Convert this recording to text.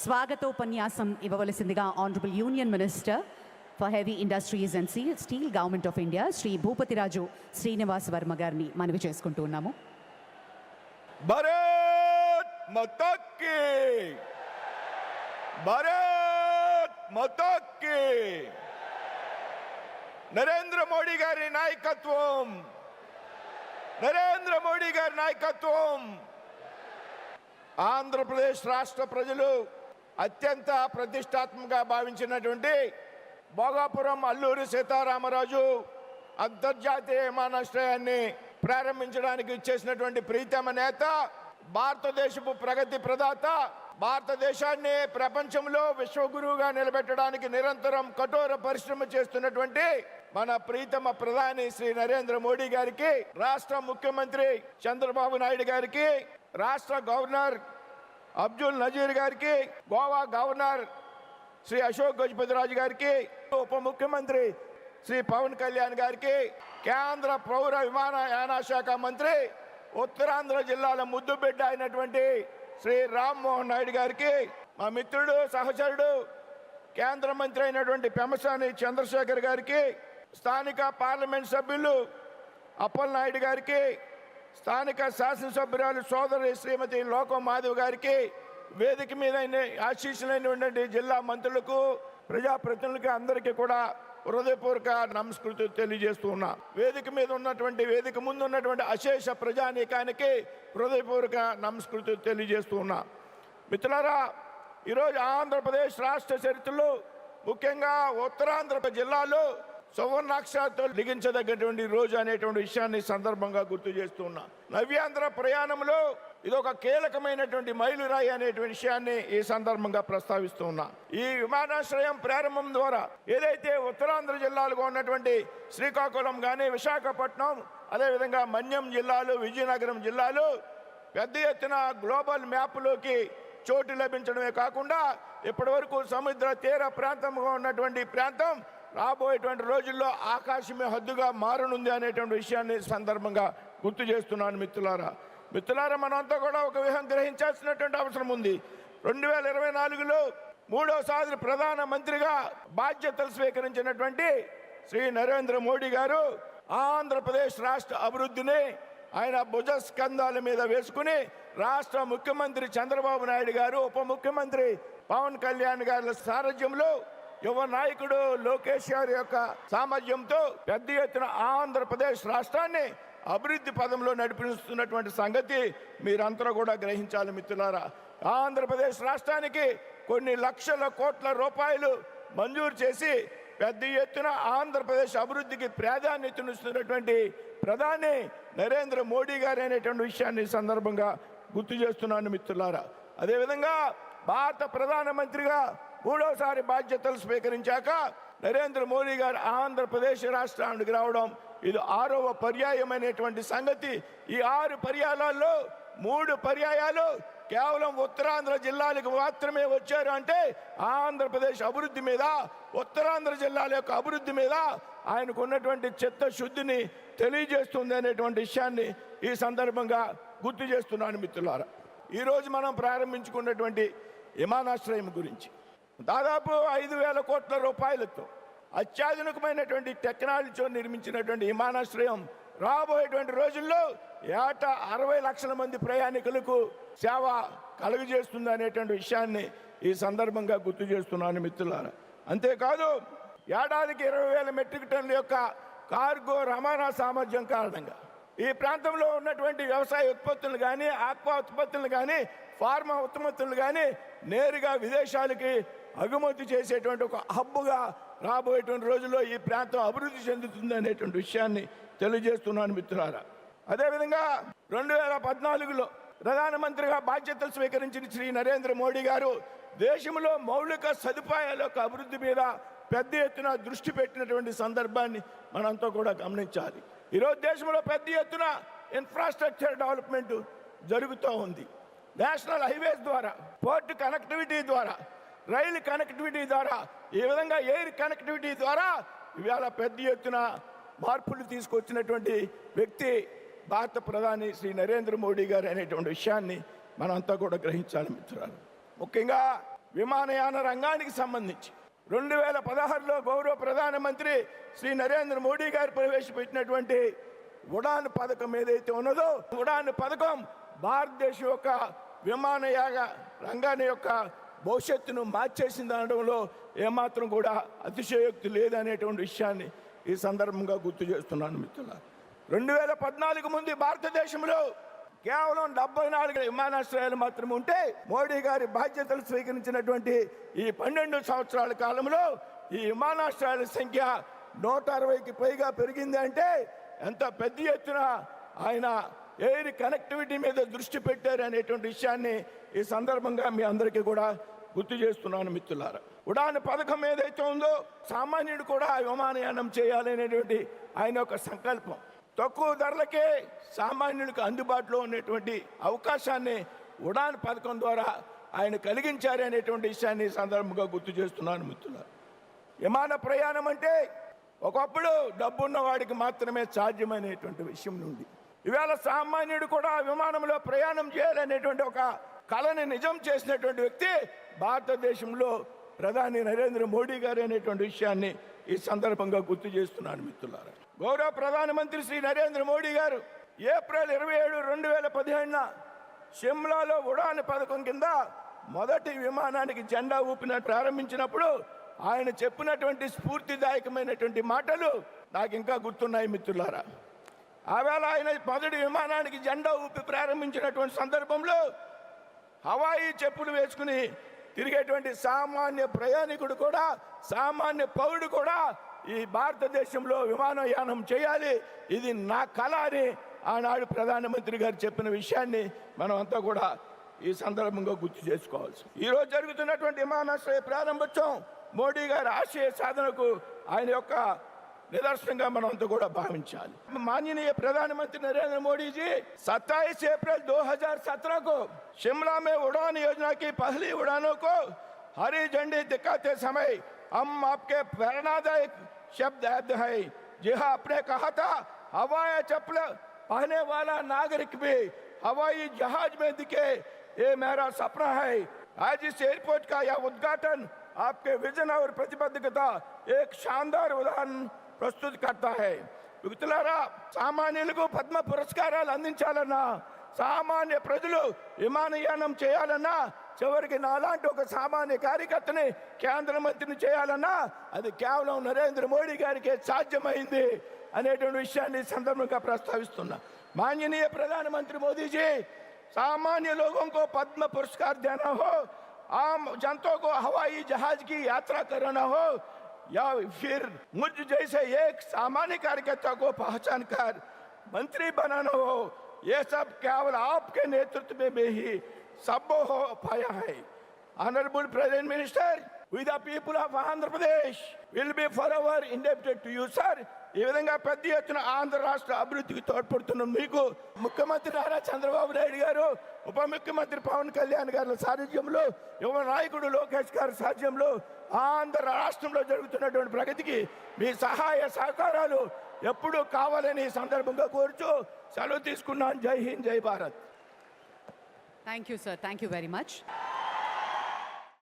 స్వాగతోపన్యాసం ఇవ్వవలసిందిగా honourable union minister for heavy industries and steel government of India Shri Bhupathiraju Srinivas Varma గారిని మనవి చేసుకుంటూ ఉన్నాము. భారత్ మాతా కీ, భారత్ మాతా కీ. నరేంద్ర మోడీ గారి నాయకత్వం, నరేంద్ర మోడీ గారి నాయకత్వం. ఆంధ్రప్రదేశ్ రాష్ట్ర ప్రజలు అత్యంత ప్రతిష్టాత్మకంగా భావించినటువంటి భోగాపురం అల్లూరి సీతారామరాజు అంతర్జాతీయ విమానాశ్రయాన్ని ప్రారంభించడానికి ఇచ్చేసినటువంటి ప్రీతమ నేత, భారతదేశపు ప్రగతి ప్రదాత, భారతదేశాన్ని ప్రపంచంలో విశ్వగురువుగా నిలబెట్టడానికి నిరంతరం కఠోర పరిశ్రమ చేస్తున్నటువంటి మన ప్రీతమ ప్రధాని శ్రీ నరేంద్ర మోడీ గారికి, రాష్ట్ర ముఖ్యమంత్రి చంద్రబాబు నాయుడు గారికి, రాష్ట్ర గవర్నర్ అబ్దుల్ నజీర్ గారికి, గోవా గవర్నర్ శ్రీ అశోక్ గజపతిరాజు గారికి, ఉప ముఖ్యమంత్రి శ్రీ పవన్ కళ్యాణ్ గారికి, కేంద్ర పౌర విమానయాన శాఖ మంత్రి, ఉత్తరాంధ్ర జిల్లాల ముద్దుబిడ్డ అయినటువంటి శ్రీ రామ్మోహన్ నాయుడు గారికి, మా మిత్రుడు సహచరుడు కేంద్ర మంత్రి అయినటువంటి పెమ్మసాని చంద్రశేఖర్ గారికి, స్థానిక పార్లమెంట్ సభ్యులు అప్పలనాయుడు గారికి, స్థానిక శాసనసభ్యురాలు సోదరి శ్రీమతి లోకం మాధవ్ గారికి, వేదిక మీద ఆశీస్సులైనటువంటి జిల్లా మంత్రులకు, ప్రజాప్రతినిధులకి అందరికీ కూడా హృదయపూర్వక నమస్కృతులు తెలియజేస్తూ ఉన్నా. వేదిక మీద ఉన్నటువంటి, వేదిక ముందు ఉన్నటువంటి అశేష ప్రజానీకానికి హృదయపూర్వక నమస్కృతులు తెలియజేస్తూ ఉన్నా. మిత్రులారా, ఈరోజు ఆంధ్రప్రదేశ్ రాష్ట్ర చరిత్రలో ముఖ్యంగా ఉత్తరాంధ్ర జిల్లాలో సువర్ణాక్షరాలతో లిఖించదగ్గటువంటి రోజు అనేటువంటి విషయాన్ని సందర్భంగా గుర్తు చేస్తూ ఉన్నా. నవ్యాంధ్ర ప్రయాణంలో ఇది ఒక కీలకమైనటువంటి మైలురాయి అనేటువంటి విషయాన్ని ఈ సందర్భంగా ప్రస్తావిస్తూ ఉన్నా. ఈ విమానాశ్రయం ప్రారంభం ద్వారా ఏదైతే ఉత్తరాంధ్ర జిల్లాలుగా ఉన్నటువంటి శ్రీకాకుళం కానీ, విశాఖపట్నం, అదేవిధంగా మన్యం జిల్లాలు, విజయనగరం జిల్లాలు పెద్ద ఎత్తున గ్లోబల్ మ్యాప్లోకి చోటు లభించడమే కాకుండా ఇప్పటి వరకు సముద్ర తీర ప్రాంతంగా ఉన్నటువంటి ప్రాంతం రాబోయేటువంటి రోజుల్లో ఆకాశమే హద్దుగా మారనుంది అనేటువంటి విషయాన్ని సందర్భంగా గుర్తు చేస్తున్నాను. మిత్రులారా, మనంతా కూడా ఒక విషయం గ్రహించాల్సినటువంటి అవసరం ఉంది. 2024లో మూడోసారి ప్రధానమంత్రిగా బాధ్యతలు స్వీకరించినటువంటి శ్రీ నరేంద్ర మోడీ గారు ఆంధ్రప్రదేశ్ రాష్ట్ర అభివృద్ధిని ఆయన భుజస్కంధాల మీద వేసుకుని రాష్ట్ర ముఖ్యమంత్రి చంద్రబాబు నాయుడు గారు, ఉప ముఖ్యమంత్రి పవన్ కళ్యాణ్ గారి సారథ్యంలో, యువ నాయకుడు లోకేష్ గారి యొక్క సామర్థ్యంతో పెద్ద ఎత్తున ఆంధ్రప్రదేశ్ రాష్ట్రాన్ని అభివృద్ధి పదంలో నడిపిస్తున్నటువంటి సంగతి మీరంతా కూడా గ్రహించాలి. మిత్రులారా, ఆంధ్రప్రదేశ్ రాష్ట్రానికి కొన్ని లక్షల కోట్ల రూపాయలు మంజూరు చేసి పెద్ద ఎత్తున ఆంధ్రప్రదేశ్ అభివృద్ధికి ప్రాధాన్యతనిస్తున్నటువంటి ప్రధాని నరేంద్ర మోడీ గారు అనేటువంటి విషయాన్ని సందర్భంగా గుర్తు చేస్తున్నాను. మిత్రులారా, అదేవిధంగా భారత ప్రధానమంత్రిగా మూడోసారి బాధ్యతలు స్వీకరించాక నరేంద్ర మోడీ గారు ఆంధ్రప్రదేశ్ రాష్ట్రానికి రావడం ఇది 6వ పర్యాయం అనేటువంటి సంగతి. ఈ 6 పర్యాయాలలో 3 పర్యాయాలు కేవలం ఉత్తరాంధ్ర జిల్లాలకు మాత్రమే వచ్చారు. అంటే ఆంధ్రప్రదేశ్ అభివృద్ధి మీద, ఉత్తరాంధ్ర జిల్లాల యొక్క అభివృద్ధి మీద ఆయనకు ఉన్నటువంటి చిత్తశుద్ధిని తెలియజేస్తుంది అనేటువంటి విషయాన్ని ఈ సందర్భంగా గుర్తు చేస్తున్నాను. మిత్రులారా, ఈరోజు మనం ప్రారంభించుకున్నటువంటి విమానాశ్రయం గురించి దాదాపు 5,000 కోట్ల రూపాయలతో అత్యాధునికమైనటువంటి టెక్నాలజీతో నిర్మించినటువంటి విమానాశ్రయం రాబోయేటువంటి రోజుల్లో ఏటా 60 లక్షల మంది ప్రయాణికులకు సేవ కలుగజేస్తుంది అనేటువంటి విషయాన్ని ఈ సందర్భంగా గుర్తు చేస్తున్నాను. మిత్రులారా, అంతేకాదు ఏడాదికి 20,000 మెట్రిక్ టన్నుల యొక్క కార్గో రవాణా సామర్థ్యం కారణంగా ఈ ప్రాంతంలో ఉన్నటువంటి వ్యవసాయ ఉత్పత్తులు కానీ, ఆక్వా ఉత్పత్తులు కానీ, ఫార్మా ఉత్పత్తులు కానీ నేరుగా విదేశాలకి ఎగుమతి చేసేటువంటి ఒక హబ్బుగా రాబోయేటువంటి రోజుల్లో ఈ ప్రాంతం అభివృద్ధి చెందుతుంది అనేటువంటి విషయాన్ని తెలియజేస్తున్నాను. మిత్రులారా, అదేవిధంగా 2014లో ప్రధానమంత్రిగా బాధ్యతలు స్వీకరించిన శ్రీ నరేంద్ర మోడీ గారు దేశంలో మౌలిక సదుపాయాల యొక్క అభివృద్ధి మీద పెద్ద ఎత్తున దృష్టి పెట్టినటువంటి సందర్భాన్ని మనంతా కూడా గమనించాలి. ఈరోజు దేశంలో పెద్ద ఎత్తున ఇన్ఫ్రాస్ట్రక్చర్ డెవలప్మెంట్ జరుగుతూ ఉంది. నేషనల్ హైవేస్ ద్వారా, పోర్ట్ కనెక్టివిటీ ద్వారా, రైలు కనెక్టివిటీ ద్వారా, ఈ విధంగా ఎయిర్ కనెక్టివిటీ ద్వారా ఇవాళ పెద్ద ఎత్తున మార్పులు తీసుకొచ్చినటువంటి వ్యక్తి భారత ప్రధాని శ్రీ నరేంద్ర మోడీ గారు అనేటువంటి విషయాన్ని మనంతా కూడా గ్రహించాలి. మిత్రులారా, ముఖ్యంగా విమానయాన రంగానికి సంబంధించి 2016లో గౌరవ ప్రధానమంత్రి శ్రీ నరేంద్ర మోడీ గారు ప్రవేశపెట్టినటువంటి ఉడాన్ పథకం ఏదైతే ఉన్నదో, ఉడాన్ పథకం భారతదేశం యొక్క విమానయాన రంగాన్ని యొక్క భవిష్యత్తును మార్చేసింది అనడంలో ఏమాత్రం కూడా అతిశయోక్తి లేదనేటువంటి విషయాన్ని ఈ సందర్భంగా గుర్తు చేస్తున్నాను మిత్రులారా. 2014 ముందు భారతదేశంలో కేవలం 74 విమానాశ్రయాలు మాత్రమే ఉంటే, మోడీ గారి బాధ్యతలు స్వీకరించినటువంటి ఈ 12 సంవత్సరాల కాలంలో ఈ విమానాశ్రయాల సంఖ్య 160కి పైగా పెరిగింది. అంటే ఎంత పెద్ద ఎత్తున ఆయన ఎయిర్ కనెక్టివిటీ మీద దృష్టి పెట్టారు అనేటువంటి విషయాన్ని ఈ సందర్భంగా మీ అందరికీ కూడా గుర్తు చేస్తున్నాను మిత్రులారా. ఉడాన్ పథకం ఏదైతే ఉందో, సామాన్యుడు కూడా విమానయానం చేయాలనేటువంటి ఆయన యొక్క సంకల్పం, తక్కువ ధరలకే సామాన్యుడికి అందుబాటులో ఉన్నటువంటి అవకాశాన్ని ఉడాన్ పథకం ద్వారా ఆయన కలిగించారు అనేటువంటి విషయాన్ని సందర్భంగా గుర్తు చేస్తున్నాను మిత్రులారా. విమాన ప్రయాణం అంటే ఒకప్పుడు డబ్బున్న వాడికి మాత్రమే సాధ్యమైనటువంటి విషయం నుండి ఇవాళ సామాన్యుడు కూడా విమానంలో ప్రయాణం చేయాలనేటువంటి ఒక కళని నిజం చేసినటువంటి వ్యక్తి భారతదేశంలో ప్రధాని నరేంద్ర మోడీ గారు అనేటువంటి విషయాన్ని ఈ సందర్భంగా గుర్తు చేస్తున్నాను మిత్రులారా. గౌరవ ప్రధానమంత్రి శ్రీ నరేంద్ర మోడీ గారు ఏప్రిల్ 27, 2017 షిమ్లాలో ఉడాన్ పథకం కింద మొదటి విమానానికి జెండా ఊపిన ప్రారంభించినప్పుడు ఆయన చెప్పినటువంటి స్ఫూర్తిదాయకమైనటువంటి మాటలు నాకు ఇంకా గుర్తున్నాయి మిత్రులారా. ఆవేళ ఆయన మొదటి విమానానికి జెండా ఊపి ప్రారంభించినటువంటి సందర్భంలో హవాయి చెప్పులు వేసుకుని తిరిగేటువంటి సామాన్య ప్రయాణికుడు కూడా, సామాన్య పౌరుడు కూడా ఈ భారతదేశంలో విమానయానం చేయాలి, ఇది నా కళ అని ఆనాడు ప్రధానమంత్రి గారు చెప్పిన విషయాన్ని మనం అంతా కూడా ఈ సందర్భంగా గుర్తు చేసుకోవాల్సి. ఈరోజు జరుగుతున్నటువంటి విమానాశ్రయ ప్రారంభోత్సవం మోడీ గారి ఆశయ సాధనకు ఆయన యొక్క निदर्शन मन भाविंचाली। माननीय प्रधानमंत्री नरेंद्र मोदी जी 27 अप्रैल 2017 को शिमला में उड़ान योजना की पहली उड़ानों को हरी झंडी दिखाते समय हम आपके प्रेरणादायक शब्द याद है। जी हाँ, आपने कहा था हवाई चप्पल पहने वाला नागरिक भी हवाई जहाज में दिखे, ये मेरा सपना है। आज इस एयरपोर्ट का यह उद्घाटन आपके विजन और प्रतिबद्धता एक शानदार उदाहरण प्रस्तुत करता है। మిత్రులారా, సామాన్యులకు పద్మ పురస్కారాలు అందించాలన్నా, సామాన్య ప్రజలు విమానయానం చేయాలన్నా, చివరికి నాలాంటి ఒక సామాన్య కార్యకర్తని కేంద్ర మంత్రిని చేయాలన్నా అది కేవలం నరేంద్ర మోడీ గారికి సాధ్యమైంది అనేటువంటి విషయాన్ని సందర్భంగా ప్రస్తావిస్తున్నా। माननीय प्रधानमंत्री मोदी जी, सामान्य लोगों को पद्म पुरस्कार देना हो, आम जनता को हवाई जहाज की यात्रा कराना हो, या फिर मुझ जैसे एक सामान्य कार्यकर्ता को पहचान कर मंत्री बनाना हो, ये सब केवल आपके नेतृत्व में ही संभव हो पाया है। Honorable Prime Minister, we the people of Andhra Pradesh will be forever indebted to you, sir. ఈ విధంగా పెద్ద ఎత్తున ఆంధ్ర రాష్ట్ర అభివృద్ధికి తోడ్పడుతున్న మీకు ముఖ్యమంత్రి నారా చంద్రబాబు నాయుడు గారు, ఉప ముఖ్యమంత్రి పవన్ కళ్యాణ్ గారి సారథ్యంలో, యువ నాయకుడు లోకేష్ గారి సారథ్యంలో ఆంధ్ర రాష్ట్రంలో జరుగుతున్నటువంటి ప్రగతికి మీ సహాయ సహకారాలు ఎప్పుడూ కావాలని సందర్భంగా కోరుచూ సెలవు తీసుకున్నాను। జై హింద్, జై Bharat. Thank you, sir. Thank you very much.